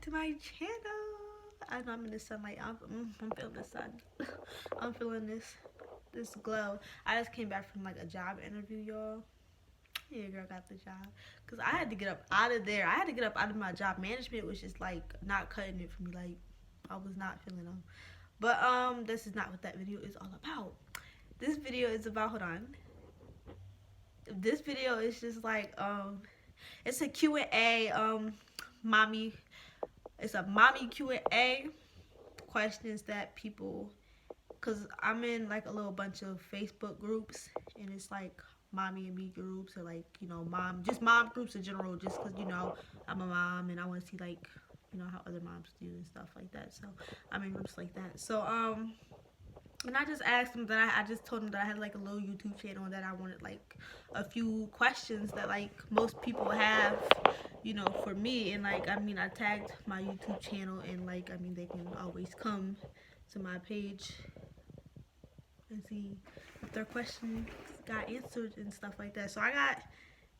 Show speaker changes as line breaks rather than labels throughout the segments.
to my channel. I know I'm in the sunlight. I'm feeling the sun. I'm feeling this glow. I just came back from like a job interview, y'all. Yeah, girl got the job. Cause I had to get up out of there. I had to get up out of my job. Management was just like not cutting it for me. Like I was not feeling them. But this is not what that video is all about. This video is about, hold on. This video is just like it's a Q&A mommy. It's a mommy Q&A questions that people, cause I'm in like a little bunch of Facebook groups, and it's like mommy and me groups, or like, you know, mom groups in general, just cause, you know, I'm a mom and I want to see like, you know, how other moms do and stuff like that. So I'm in groups like that. So and I just asked them that I just told them that I had like a little YouTube channel and that I wanted like a few questions that like most people have, you know, for me. And like, I mean, I tagged my YouTube channel, and like, I mean, they can always come to my page and see if their question got answered and stuff like that. So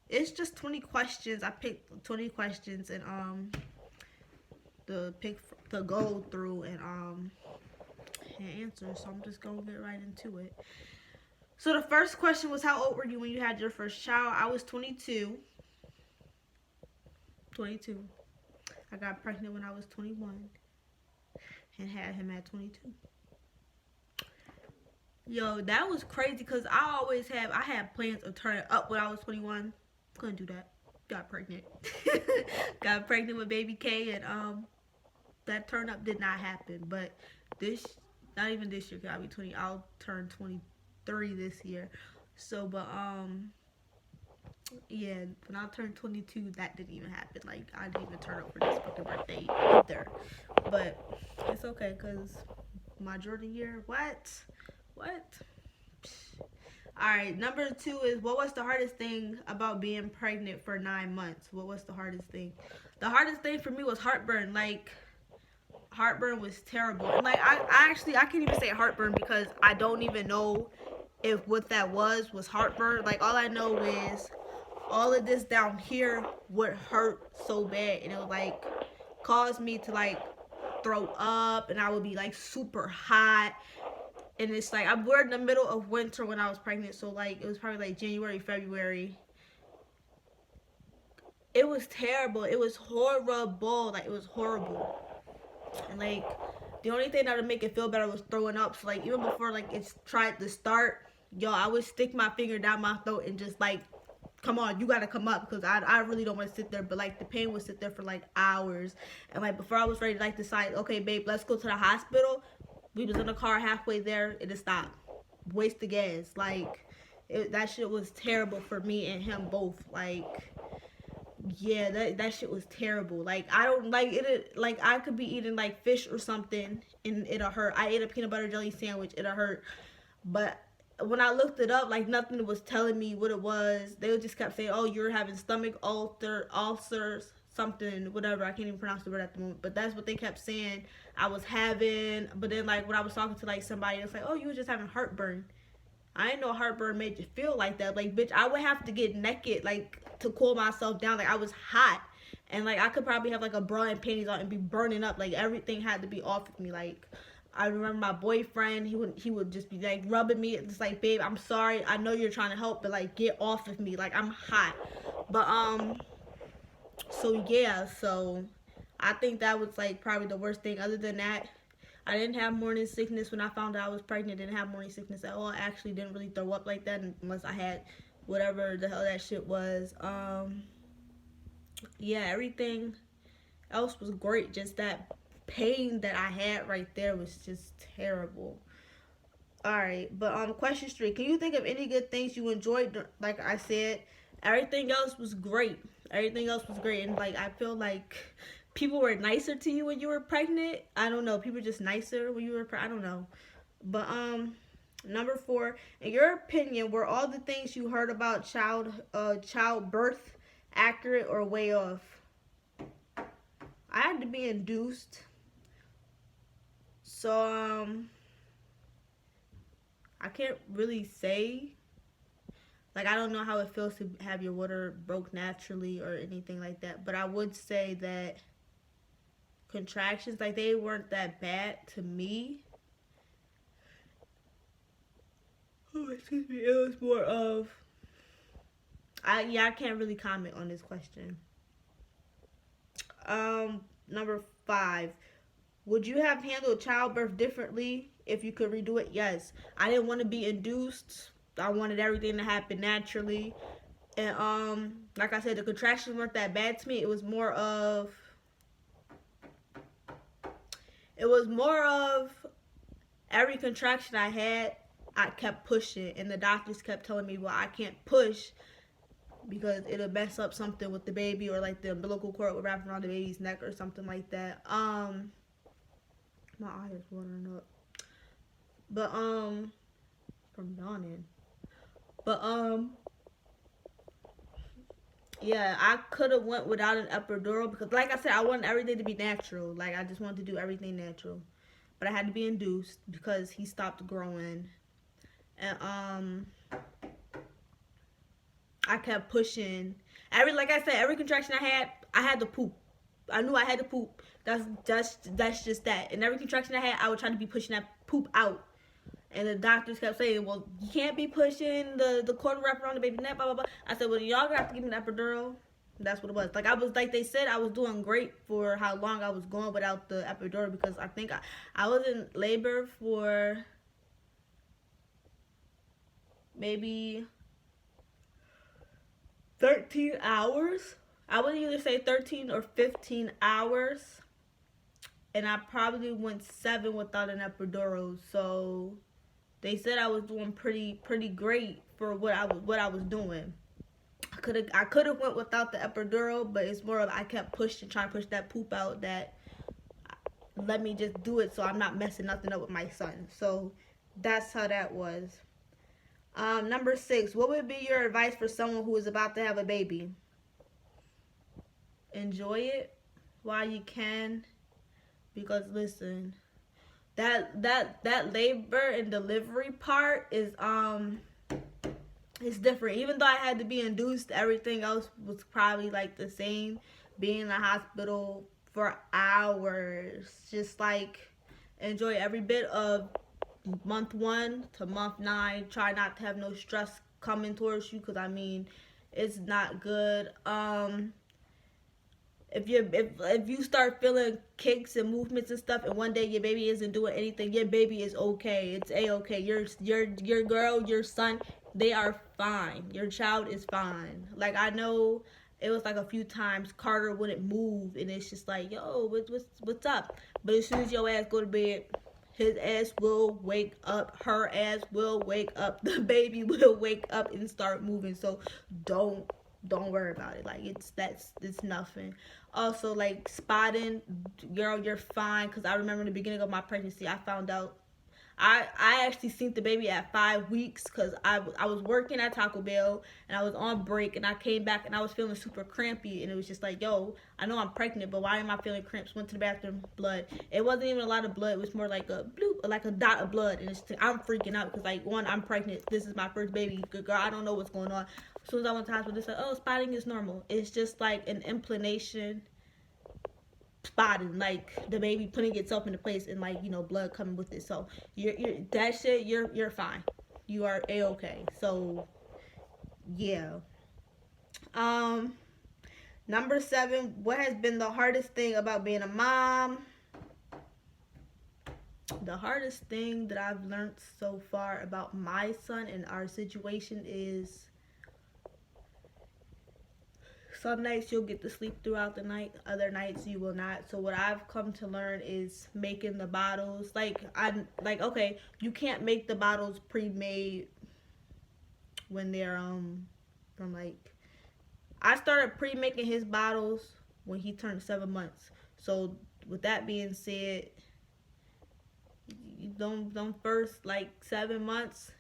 it's just 20 questions. I picked 20 questions and to go through and answer. So I'm just gonna get right into it. So the first question was, how old were you when you had your first child? I was 22. I got pregnant when I was 21 and had him at 22. Yo, that was crazy because I had plans of turning up when I was 21. Couldn't do that. Got pregnant. Got pregnant with baby K, and that turn up did not happen. But not even this year, 'cause I'll be 20. I'll turn 23 this year. So, but yeah, when I turned 22, that didn't even happen. Like, I didn't even turn up for this fucking birthday either. But it's okay, cause my Jordan year, what? Alright, number 2 is, what was the hardest thing about being pregnant for 9 months? What was the hardest thing? The hardest thing for me was heartburn. Like, heartburn was terrible. And like, I can't even say heartburn because I don't even know if what that was heartburn. Like, all I know is all of this down here would hurt so bad, and it would like cause me to like throw up, and I would be like super hot. And it's like, we're in the middle of winter when I was pregnant, so like it was probably like January, February. It was terrible. It was horrible. Like, it was horrible. And like, the only thing that would make it feel better was throwing up. So like, even before like it's tried to start, yo, I would stick my finger down my throat and just like, come on, you gotta come up, because I really don't want to sit there. But like, the pain would sit there for like hours. And like, before I was ready to like decide, okay babe, let's go to the hospital, we was in the car halfway there, it just stopped. Waste of gas. Like, that shit was terrible for me and him both. Like, yeah, that shit was terrible. Like, I don't like it. Like, I could be eating like fish or something and it'll hurt. I ate a peanut butter jelly sandwich, it'll hurt. But when I looked it up, like, nothing was telling me what it was. They just kept saying, oh, you're having stomach ulcers, something, whatever. I can't even pronounce the word at the moment, but that's what they kept saying I was having. But then like, when I was talking to like somebody, it's like, oh, you were just having heartburn. I didn't know heartburn made you feel like that. Like, bitch, I would have to get naked, like, to cool myself down. Like, I was hot. And, like, I could probably have, like, a bra and panties on and be burning up. Like, everything had to be off of me. Like, I remember my boyfriend, he would just be, like, rubbing me. Just like, babe, I'm sorry. I know you're trying to help, but, like, get off of me. Like, I'm hot. But, so, yeah. So, I think that was, like, probably the worst thing. Other than that, I didn't have morning sickness when I found out I was pregnant. Didn't have morning sickness at all. I actually didn't really throw up like that unless I had whatever the hell that shit was. Yeah, everything else was great. Just that pain that I had right there was just terrible. Alright, but question 3. Can you think of any good things you enjoyed? Like I said, everything else was great. Everything else was great. And like, I feel like people were nicer to you when you were pregnant. I don't know. People were just nicer when you were pregnant. I don't know. But number 4, in your opinion, were all the things you heard about childbirth accurate or way off? I had to be induced. So I can't really say. Like, I don't know how it feels to have your water broke naturally or anything like that. But I would say that contractions, like they weren't that bad to me. Oh, excuse me. It was more of I can't really comment on this question. Number 5. Would you have handled childbirth differently if you could redo it? Yes. I didn't want to be induced. I wanted everything to happen naturally. And like I said, the contractions weren't that bad to me. It was more of every contraction I had, I kept pushing, and the doctors kept telling me, well, I can't push because it'll mess up something with the baby, or like the umbilical cord will wrap around the baby's neck or something like that. My eye is watering up. But from yawning. But yeah, I could have went without an epidural because, like I said, I wanted everything to be natural. Like I just wanted to do everything natural, but I had to be induced because he stopped growing, and I kept pushing. Like I said, every contraction I had to poop. I knew I had to poop. That's just that. And every contraction I had, I would try to be pushing that poop out. And the doctors kept saying, well, you can't be pushing the cord wrap around the baby's neck, blah, blah, blah. I said, well, y'all gonna have to give me an epidural. That's what it was. Like they said, I was doing great for how long I was going without the epidural, because I think I was in labor for maybe 13 hours. I would either say 13 or 15 hours. And I probably went 7 without an epidural. So they said I was doing pretty great for what I was doing. I could have went without the epidural, but it's more of I kept pushing, trying to push that poop out, that let me just do it so I'm not messing nothing up with my son. So that's how that was. Number 6, what would be your advice for someone who is about to have a baby? Enjoy it while you can, because listen, that labor and delivery part is it's different. Even though I had to be induced, everything else was probably like the same. Being in the hospital for hours, just like enjoy every bit of month 1 to month 9. Try not to have no stress coming towards you, because I mean, it's not good. If you start feeling kicks and movements and stuff, and one day your baby isn't doing anything, your baby is okay. It's a-okay. Your girl, your son, they are fine. Your child is fine. Like, I know it was like a few times Carter wouldn't move, and it's just like, yo, what's up? But as soon as your ass go to bed, his ass will wake up, her ass will wake up, the baby will wake up and start moving. So don't worry about it. Like, it's nothing. Also, like, spotting, girl, you're fine. Because I remember in the beginning of my pregnancy, I found out I actually seen the baby at 5 weeks, because I was working at Taco Bell and I was on break, and I came back and I was feeling super crampy, and it was just like, yo, I know I'm pregnant, but why am I feeling cramps? Went to the bathroom, blood. It wasn't even a lot of blood. It was more like a bloop, like a dot of blood, and I'm freaking out because, like, 1, I'm pregnant. This is my first baby. Good girl, I don't know what's going on. As soon as I went to the hospital, they said, oh, spotting is normal. It's just like an inclination spotting, like the baby putting itself into place, and, like, you know, blood coming with it. So you're fine. You are a-okay. So yeah. Number 7, what has been the hardest thing about being a mom? The hardest thing that I've learned so far about my son and our situation is, some nights you'll get to sleep throughout the night, other nights you will not. So what I've come to learn is making the bottles. Okay, you can't make the bottles pre-made when they're from, like, I started pre-making his bottles when he turned 7 months. So with that being said, you don't first, like, 7 months,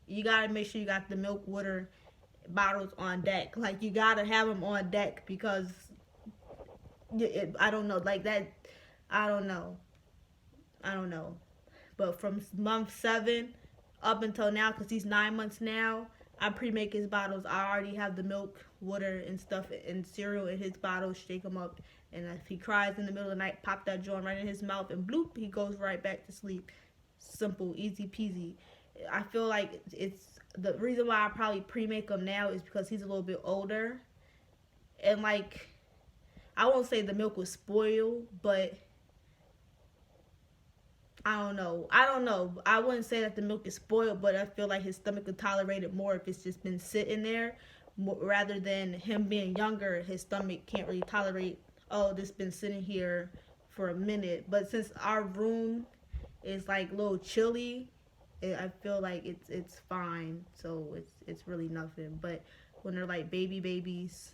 you gotta make sure you got the milk, water bottles on deck. Like, you gotta have them on deck, because I don't know, like, that, I don't know, but from month 7 up until now, because he's 9 months now, I pre-make his bottles. I already have the milk, water, and stuff, and cereal in his bottles. Shake him up, and if he cries in the middle of the night, pop that joint right in his mouth, and bloop, he goes right back to sleep. Simple, easy peasy. I feel like it's the reason why I probably pre-make him now is because he's a little bit older, and like I won't say the milk was spoiled, but I don't know. I don't know. I wouldn't say that the milk is spoiled, but I feel like his stomach could tolerate it more if it's just been sitting there, rather than him being younger. His stomach can't really tolerate. Oh, this been sitting here for a minute. But since our room is like a little chilly, I feel like it's fine. So it's really nothing. But when they're like babies,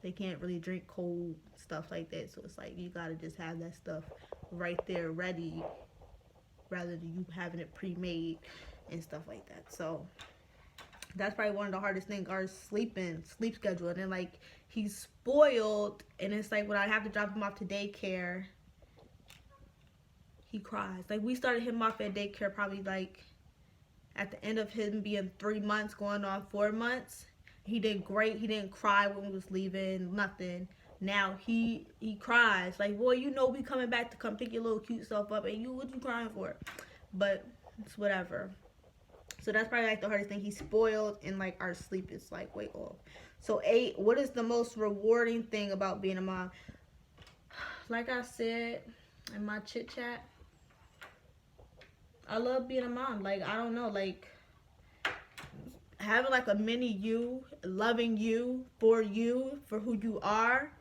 they can't really drink cold stuff like that. So it's like you gotta just have that stuff right there ready rather than you having it pre-made and stuff like that. So that's probably one of the hardest things, our sleep schedule. And then like he's spoiled, and it's like when I have to drop him off to daycare, he cries. Like we started him off at daycare probably like at the end of him being 3 months going on 4 months. He did great. He didn't cry when we was leaving, nothing. Now he cries like, boy, you know we coming back to come pick your little cute self up, and you, what you crying for? But it's whatever. So that's probably like the hardest thing. He's spoiled, and like our sleep is like way off. So 8, what is the most rewarding thing about being a mom? Like I said in my chit chat, I love being a mom. Like I don't know, like having like a mini you, loving you for who you are,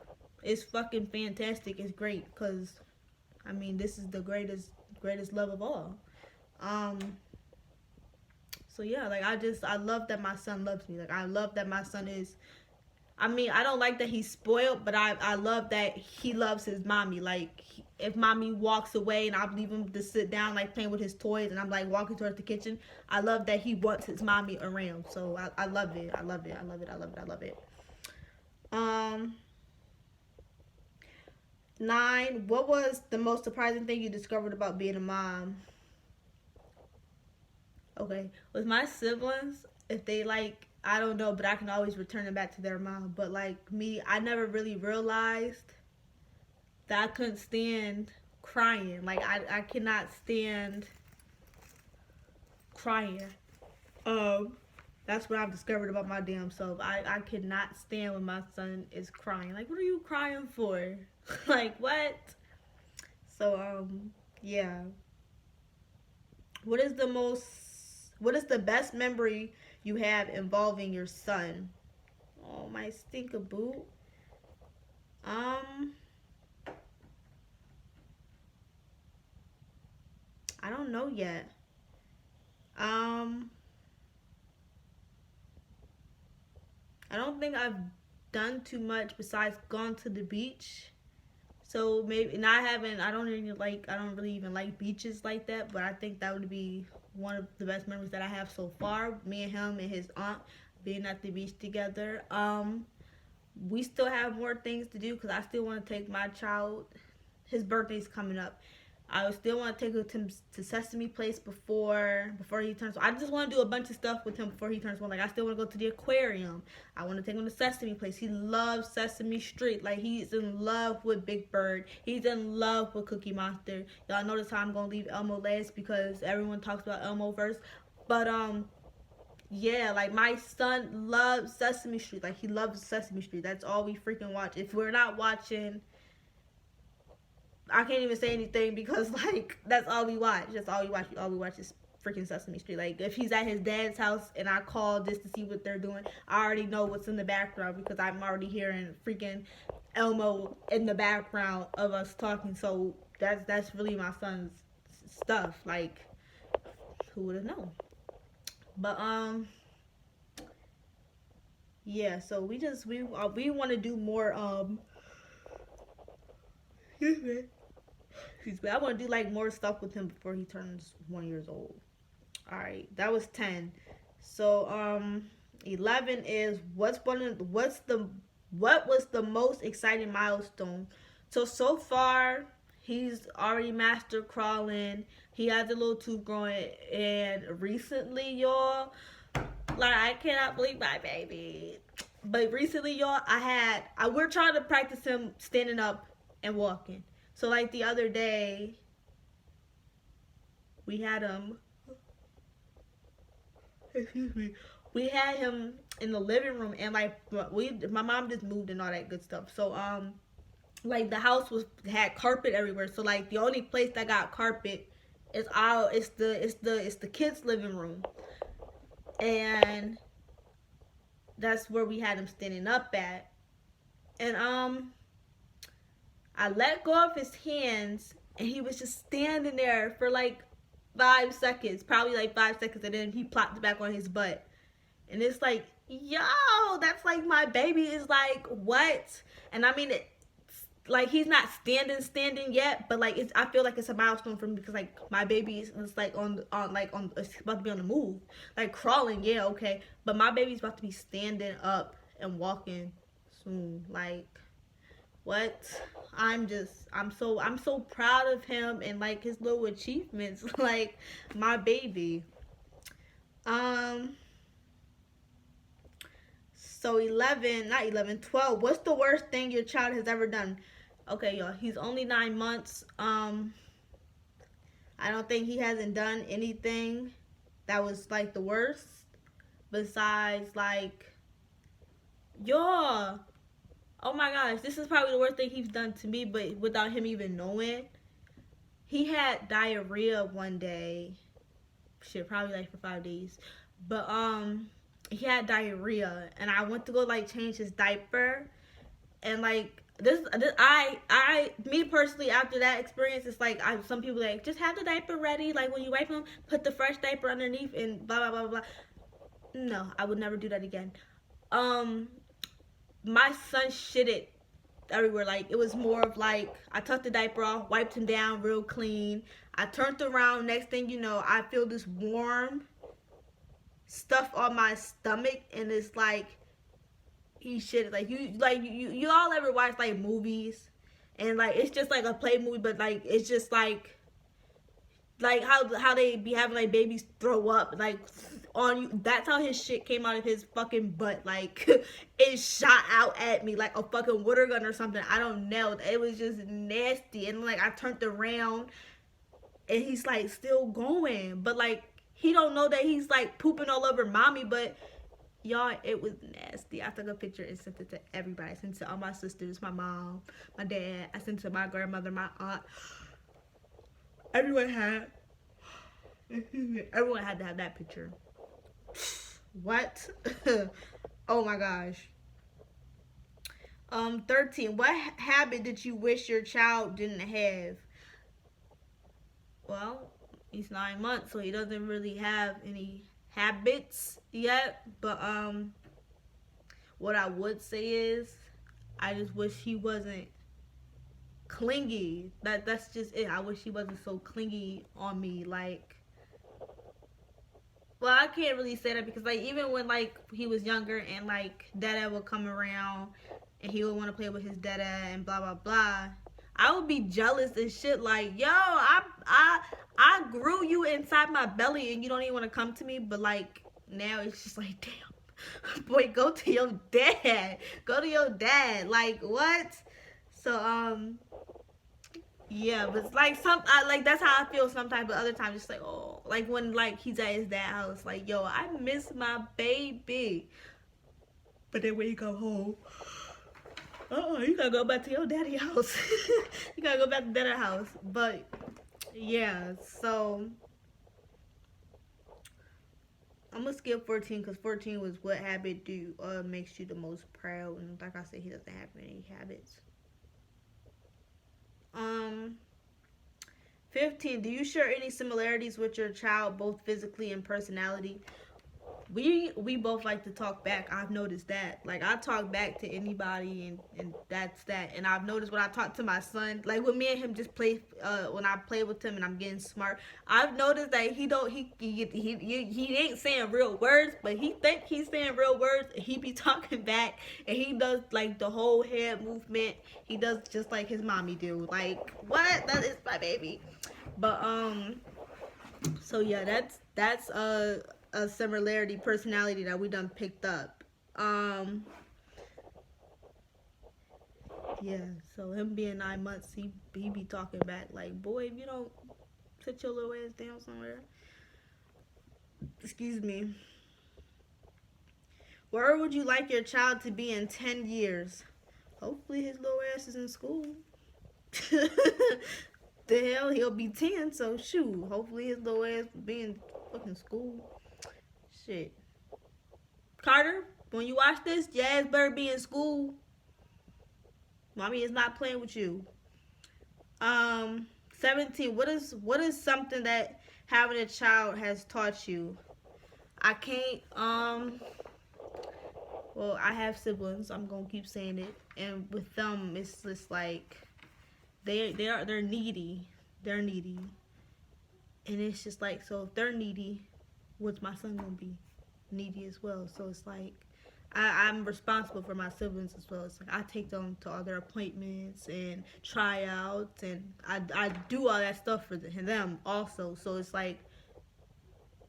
is fucking fantastic. It's great because I mean this is the greatest love of all. So yeah, like I love that my son loves me. Like I love that my son is, I mean, I don't like that he's spoiled, but I love that he loves his mommy. Like if mommy walks away and I leave him to sit down like playing with his toys, and I'm like walking towards the kitchen, I love that he wants his mommy around. So I love it. I love it. I love it. I love it. I love it. 9, what was the most surprising thing you discovered about being a mom? Okay, with my siblings, if they like, I don't know, but I can always return them back to their mom. But like me, I never really realized that I couldn't stand crying. Like I cannot stand crying. That's what I've discovered about my damn self. I cannot stand when my son is crying. Like, what are you crying for? Like, what? So, yeah. What is the best memory you have involving your son? Oh, my stink-a-boot. I don't know yet. I don't think I've done too much besides gone to the beach. So maybe, and I don't really even like beaches like that, but I think that would be one of the best memories that I have so far. Me and him and his aunt being at the beach together. We still have more things to do because I still want to take my child. His birthday's coming up. I still want to take him to Sesame Place before he turns. I just want to do a bunch of stuff with him before he turns 1. Like I still want to go to the aquarium. I want to take him to Sesame Place. He loves Sesame Street. Like he's in love with Big Bird. He's in love with Cookie Monster. Y'all notice how I'm gonna leave Elmo last because everyone talks about Elmo first. But yeah, like my son loves Sesame Street. Like he loves Sesame Street. That's all we freaking watch. If we're not watching, I can't even say anything because like that's all we watch. That's all we watch. All we watch is freaking Sesame Street. Like if he's at his dad's house and I call just to see what they're doing, I already know what's in the background because I'm already hearing freaking Elmo in the background of us talking. So that's really my son's stuff. Like who would have known? But yeah. So we want to do more excuse me. I want to do like more stuff with him before he turns 1 year old. All right, that was 10. So 11 is what was the most exciting milestone? So far he's already mastered crawling. He has a little tooth growing, and recently, y'all, Like, I cannot believe my baby. But recently, y'all, we're trying to practice him standing up and walking. So, like, the other day, we had him, excuse me, we had him in the living room, and, like, my mom just moved and all that good stuff. So, like, the house had carpet everywhere. So, like, the only place that got carpet is the kids' living room. And that's where we had him standing up at. And I let go of his hands, and he was just standing there for like 5 seconds, probably like 5 seconds, and then he plopped back on his butt. And it's like, yo, that's like my baby is like, what? And I mean, like, he's not standing yet, but like I feel like it's a milestone for me, because like my baby is like on it's about to be on the move, like crawling, yeah, okay, but my baby's about to be standing up and walking soon. Like, what? I'm so proud of him and like his little achievements. Like, my baby. So 12. What's the worst thing your child has ever done? Okay, y'all, he's only 9 months. I don't think he hasn't done anything that was like the worst, besides like, y'all, oh my gosh, this is probably the worst thing he's done to me, but without him even knowing. He had diarrhea one day. Shit, probably like for 5 days. But he had diarrhea, and I went to go like change his diaper, and like me personally, after that experience, it's like, some people like, just have the diaper ready, like when you wipe him, put the fresh diaper underneath and blah blah blah blah. No, I would never do that again. My son shitted everywhere. Like, it was more of like, I took the diaper off, wiped him down real clean. I turned around, next thing you know, I feel this warm stuff on my stomach, and it's like, he shitted. Like, you all ever watch like movies, and like it's just like a play movie, but like it's just like how they be having like babies throw up like on you. That's how his shit came out of his fucking butt. Like, it shot out at me like a fucking water gun or something. I don't know. It was just nasty. And like, I turned around, and he's like still going, but like he don't know that he's like pooping all over mommy. But y'all, it was nasty. I took a picture and sent it to everybody. I sent it to all my sisters, my mom, my dad. I sent it to my grandmother, my aunt. Everyone had to have that picture. What? Oh my gosh. 13. What habit did you wish your child didn't have? Well, he's 9 months, so he doesn't really have any habits yet. But what I would say is, I just wish he wasn't clingy. That's just it. I wish he wasn't so clingy on me. Like, well, I can't really say that, because like, even when like he was younger and like dada would come around and he would want to play with his dada and blah blah blah, I would be jealous and shit. Like, yo, I grew you inside my belly and you don't even want to come to me. But like, now it's just like, damn, boy, go to your dad. Go to your dad. Like, what? So yeah, but like like that's how I feel sometimes. But other times, it's like, oh, like when like he's at his dad's house, like, yo, I miss my baby. But then when you come home, you gotta go back to your daddy's house. You gotta go back to daddy's house. But yeah, so I'm gonna skip 14, because 14 was what habit makes you the most proud. And like I said, he doesn't have any habits. 15. Do you share any similarities with your child, both physically and personality? We both like to talk back. I've noticed that. Like, I talk back to anybody, and that's that. And I've noticed when I talk to my son, like when me and him just play, when I play with him and I'm getting smart, I've noticed that he ain't saying real words, but he think he's saying real words, and he be talking back, and he does like the whole head movement. He does just like his mommy do. Like, what? That is my baby. But so yeah, that's a similarity personality that we done picked up. Yeah, so him being 9 months, he be talking back like, boy, if you don't sit your little ass down somewhere. Excuse me. Where would you like your child to be in 10 years? Hopefully his little ass is in school. The hell, he'll be 10, so shoot. Hopefully his little ass will be in fucking school. Shit. Carter, when you watch this, your ass better be in school. Mommy is not playing with you. 17. What is something that having a child has taught you? I can't, well, I have siblings. I'm gonna keep saying it, and with them, it's just like they're needy. They're needy, and it's just like, so if they're needy, what's my son gonna be? Needy as well. So it's like I'm responsible for my siblings as well. It's like I take them to all their appointments and tryouts, and I do all that stuff for them also. So it's like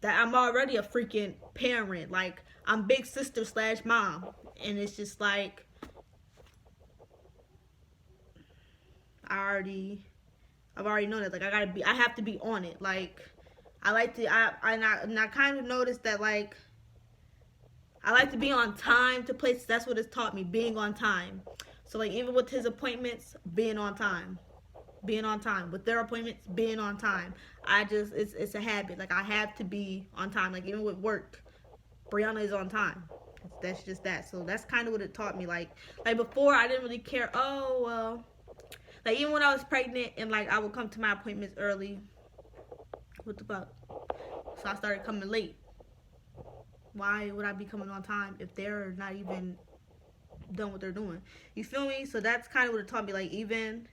that I'm already a freaking parent. Like I'm big sister / mom, and it's just like I've already known that. Like I have to be on it. Like I like to I kind of noticed that like I like to be on time to places. That's what it's taught me, being on time. So like even with his appointments, being on time. Being on time. With their appointments, being on time. It's a habit. Like I have to be on time. Like even with work, Brianna is on time. That's just that. So that's kind of what it taught me. Like before I didn't really care. Oh well. Like even when I was pregnant and like I would come to my appointments early. What the fuck? So I started coming late. Why would I be coming on time if they're not even done what they're doing? You feel me? So that's kind of what it taught me. Like even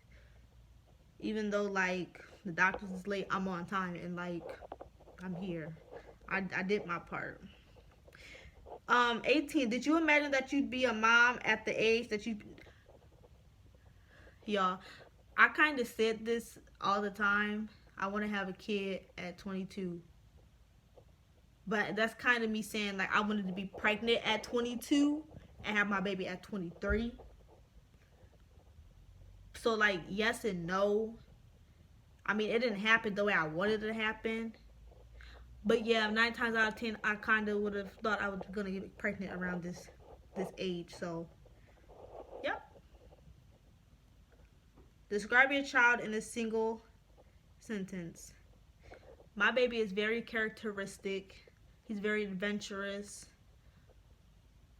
though like the doctor's is late, I'm on time and like I'm here. I did my part. 18. Did you imagine that you'd be a mom at the age that you? Y'all, I kind of said this all the time. I want to have a kid at 22. But that's kind of me saying like I wanted to be pregnant at 22 and have my baby at 23. So like yes and no. I mean it didn't happen the way I wanted it to happen. But yeah, 9 times out of 10 I kind of would have thought I was gonna get pregnant around this age. So yep. Describe your child in a single sentence. My baby is very characteristic. He's very adventurous.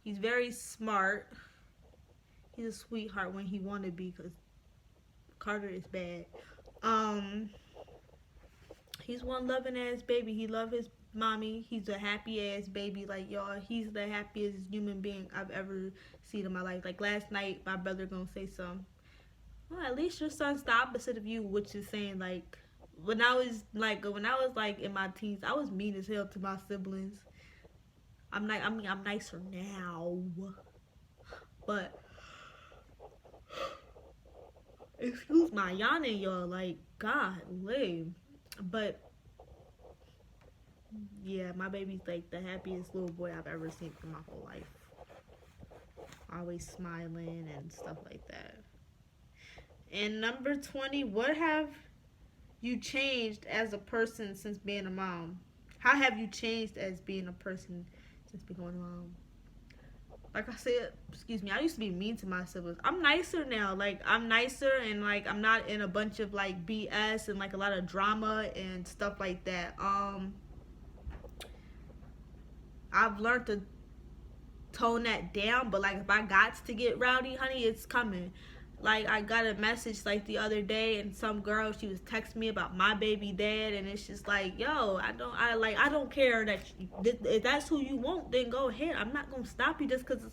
He's very smart. He's a sweetheart when he want to be, because Carter is bad. He's one loving ass baby. He love his mommy. He's a happy ass baby. Like y'all, he's the happiest human being I've ever seen in my life. Like last night, my brother gonna say something. Well, at least your son's the opposite of you, which is saying like when I was like in my teens, I was mean as hell to my siblings. I'm nicer now, but excuse my yawning, y'all. Like God, lame. But yeah, my baby's like the happiest little boy I've ever seen in my whole life. Always smiling and stuff like that. And number 20, what have you changed as a person since being a mom? How have you changed as being a person since becoming a mom? Like I said, excuse me, I used to be mean to my siblings. I'm nicer now. Like I'm nicer and like I'm not in a bunch of like BS and like a lot of drama and stuff like that. I've learned to tone that down, but like if I got to get rowdy, honey, it's coming. Like I got a message like the other day, and some girl, she was texting me about my baby dad, and it's just like, yo, I don't care that if that's who you want, then go ahead. I'm not gonna stop you just because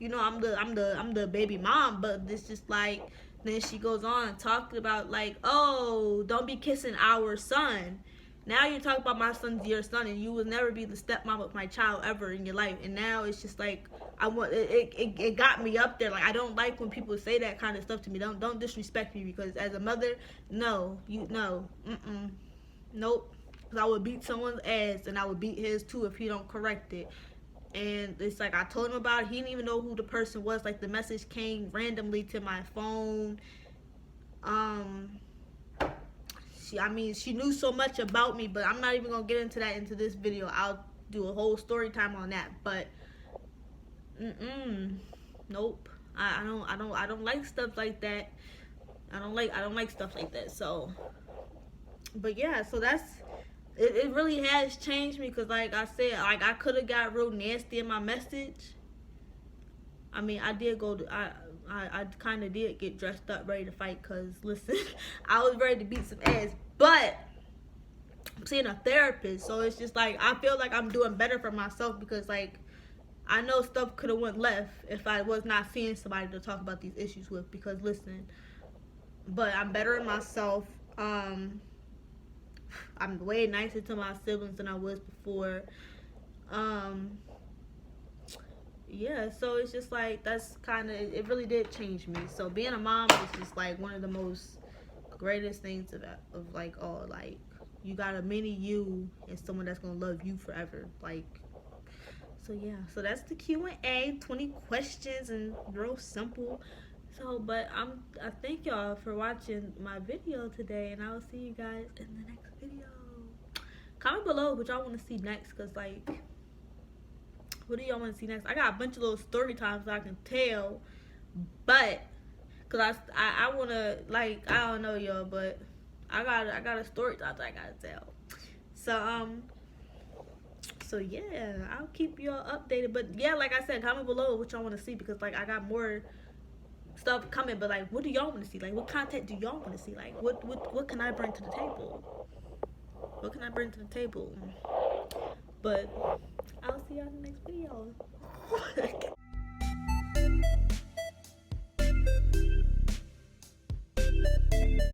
I'm the baby mom. But it's just like, then she goes on and talking about like, oh, don't be kissing our son. Now you're talking about my son's your son, and you will never be the stepmom of my child ever in your life. And now it's just like it got me up there. Like I don't like when people say that kind of stuff to me. Don't disrespect me, because as a mother, nope. because I would beat someone's ass and I would beat his too if he don't correct it. And it's like I told him about it. He didn't even know who the person was. Like the message came randomly to my phone. She knew so much about me, but I'm not even gonna get into that into this video. I'll do a whole story time on that. But nope. I don't like stuff like that. I don't like stuff like that. So, but yeah, so that's it. Really has changed me because, like I said, like I could have got real nasty in my message. I mean, I did go to I kind of did get dressed up ready to fight because listen, I was ready to beat some ass, but I'm seeing a therapist, so it's just like I feel like I'm doing better for myself because like I know stuff could have went left if I was not seeing somebody to talk about these issues with. Because listen, but I'm better in myself. I'm way nicer to my siblings than I was before. Yeah, so it's just like that's kind of it really did change me. So being a mom is just like one of the most greatest things of like all like you got a mini you and someone that's gonna love you forever. Like, so yeah, so that's the Q&A, 20 questions and real simple. So, but I thank y'all for watching my video today, and I will see you guys in the next video. Comment below what y'all want to see next, cause like, what do y'all want to see next? I got a bunch of little story times that I can tell, but cause I want to like I don't know y'all, but I got a story time that I gotta tell. So yeah, I'll keep y'all updated. But yeah, like I said, comment below what y'all want to see because like I got more stuff coming. But like, what do y'all want to see? Like, what content do y'all want to see? Like, what can I bring to the table? What can I bring to the table? But I'll see y'all in the next video.